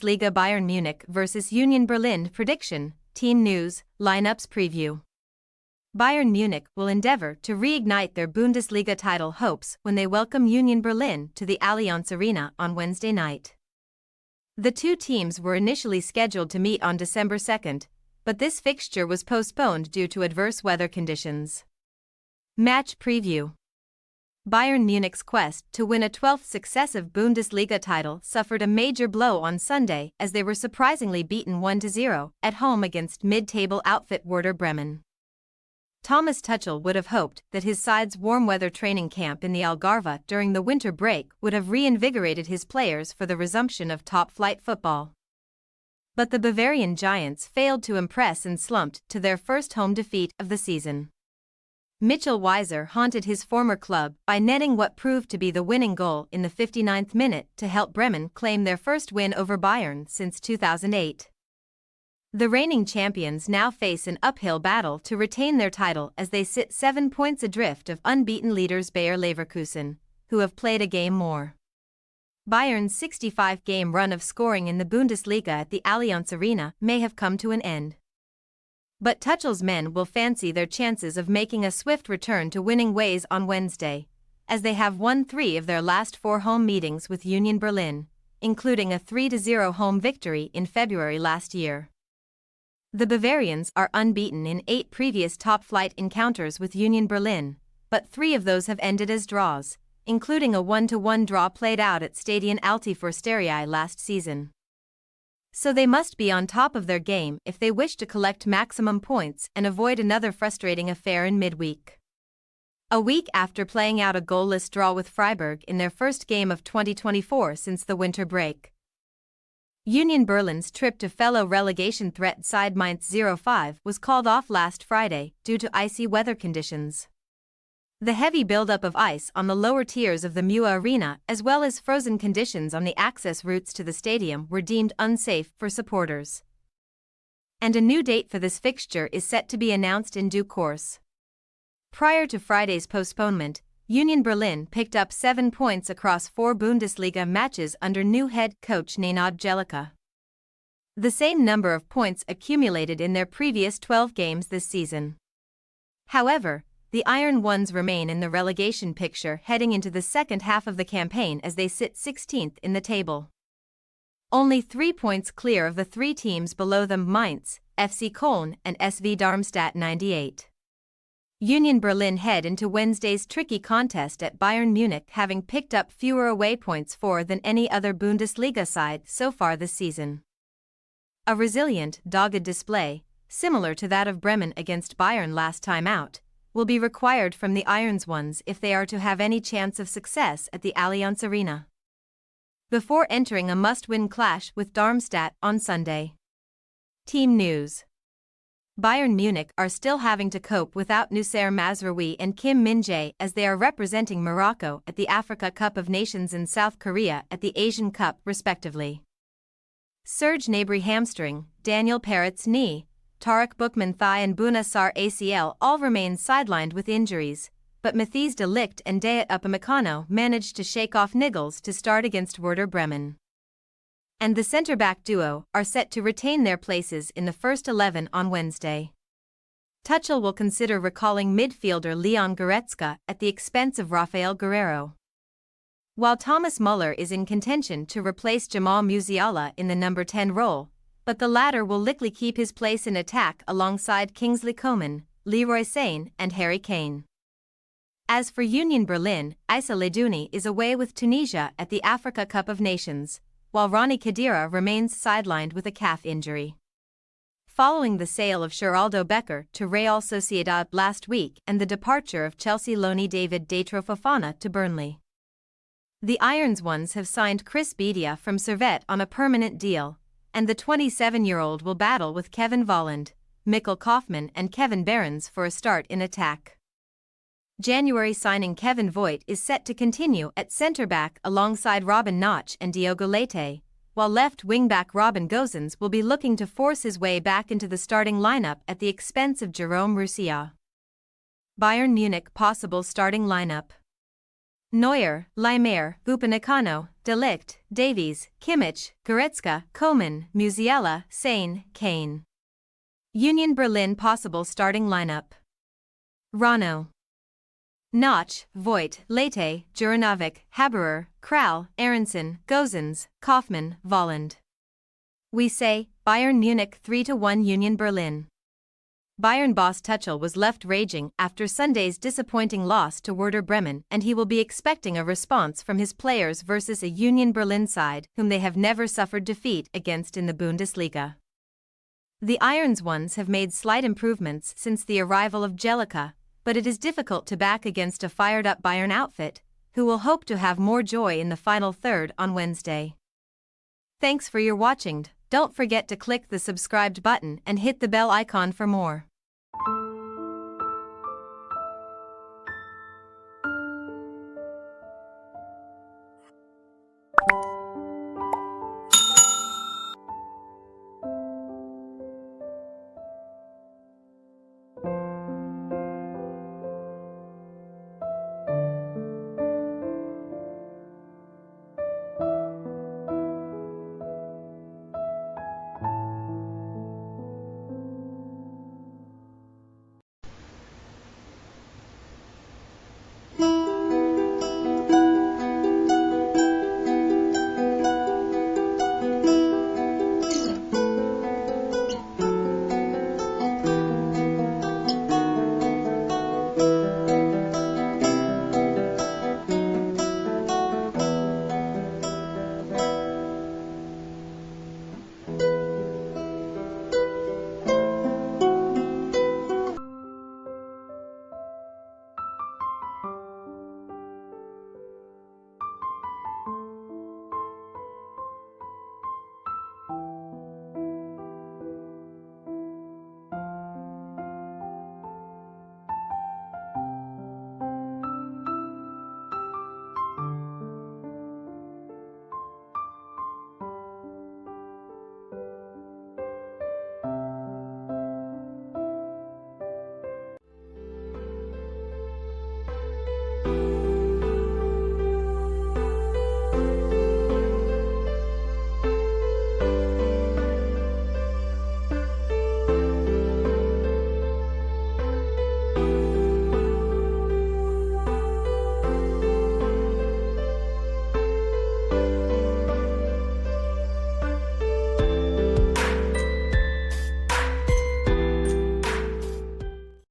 Bundesliga Bayern Munich vs Union Berlin prediction, team news, lineups preview. Bayern Munich will endeavour to reignite their Bundesliga title hopes when they welcome Union Berlin to the Allianz Arena on Wednesday night. The two teams were initially scheduled to meet on December 2nd, but this fixture was postponed due to adverse weather conditions. Match preview. Bayern Munich's quest to win a 12th successive Bundesliga title suffered a major blow on Sunday as they were surprisingly beaten 1-0 at home against mid-table outfit Werder Bremen. Thomas Tuchel would have hoped that his side's warm-weather training camp in the Algarve during the winter break would have reinvigorated his players for the resumption of top-flight football. But the Bavarian Giants failed to impress and slumped to their first home defeat of the season. Mitchell Weiser haunted his former club by netting what proved to be the winning goal in the 59th minute to help Bremen claim their first win over Bayern since 2008. The reigning champions now face an uphill battle to retain their title as they sit 7 points adrift of unbeaten leaders Bayer Leverkusen, who have played a game more. Bayern's 65-game run of scoring in the Bundesliga at the Allianz Arena may have come to an end. But Tuchel's men will fancy their chances of making a swift return to winning ways on Wednesday, as they have won 3 of their last 4 home meetings with Union Berlin, including a 3-0 home victory in February last year. The Bavarians are unbeaten in 8 previous top-flight encounters with Union Berlin, but 3 of those have ended as draws, including a 1-1 draw played out at Stadion Altiforsterii last season. So they must be on top of their game if they wish to collect maximum points and avoid another frustrating affair in midweek. A week after playing out a goalless draw with Freiburg in their first game of 2024 since the winter break, Union Berlin's trip to fellow relegation threat side Mainz 05 was called off last Friday due to icy weather conditions. The heavy buildup of ice on the lower tiers of the Mua Arena as well as frozen conditions on the access routes to the stadium were deemed unsafe for supporters. And a new date for this fixture is set to be announced in due course. Prior to Friday's postponement, Union Berlin picked up 7 points across 4 Bundesliga matches under new head coach Nenad Jellica. The same number of points accumulated in their previous 12 games this season. However, the Iron Ones remain in the relegation picture heading into the second half of the campaign as they sit 16th in the table. Only 3 points clear of the 3 teams below them: Mainz, FC Köln and SV Darmstadt 98. Union Berlin head into Wednesday's tricky contest at Bayern Munich having picked up fewer away points for than any other Bundesliga side so far this season. A resilient, dogged display, similar to that of Bremen against Bayern last time out, will be required from the Irons Ones if they are to have any chance of success at the Allianz Arena. Before entering a must-win clash with Darmstadt on Sunday. Team news. Bayern Munich are still having to cope without Noussair Mazraoui and Kim Min-jae as they are representing Morocco at the Africa Cup of Nations and South Korea at the Asian Cup respectively. Serge Gnabry hamstring, Daniel Peretz knee, Tarek Bookman thigh and Bouna Sarr ACL all remain sidelined with injuries, but Matthijs de Ligt and Dayot Upamecano managed to shake off niggles to start against Werder Bremen. And the centre-back duo are set to retain their places in the first 11 on Wednesday. Tuchel will consider recalling midfielder Leon Goretzka at the expense of Rafael Guerreiro. While Thomas Muller is in contention to replace Jamal Musiala in the number 10 role, but the latter will likely keep his place in attack alongside Kingsley Coman, Leroy Sane and Harry Kane. As for Union Berlin, Issa Ledouni is away with Tunisia at the Africa Cup of Nations, while Rani Khedira remains sidelined with a calf injury. Following the sale of Geraldo Becker to Real Sociedad last week and the departure of Chelsea loanee David Datro Fofana to Burnley, the Irons Ones have signed Chris Bedia from Servette on a permanent deal, and the 27-year-old will battle with Kevin Volland, Mikkel Kaufmann and Kevin Behrens for a start in attack. January signing Kevin Voigt is set to continue at centre-back alongside Robin Notch and Diogo Leite, while left wing-back Robin Gosens will be looking to force his way back into the starting lineup at the expense of Jerome Roussillon. Bayern Munich possible starting lineup. Neuer, Laimer, Upamecano, De Ligt, Davies, Kimmich, Goretzka, Coman, Musiala, Sane, Kane. Union Berlin possible starting lineup. Rano, Notch, Voigt, Leite, Juranovic, Haberer, Kral, Aronson, Gozens, Kaufmann, Volland. We say, Bayern Munich 3-1 Union Berlin. Bayern boss Tuchel was left raging after Sunday's disappointing loss to Werder Bremen, and he will be expecting a response from his players versus a Union Berlin side whom they have never suffered defeat against in the Bundesliga. The Irons ones have made slight improvements since the arrival of Jellica, but it is difficult to back against a fired-up Bayern outfit, who will hope to have more joy in the final third on Wednesday. Thanks for your watching. Don't forget to click the subscribed button and hit the bell icon for more.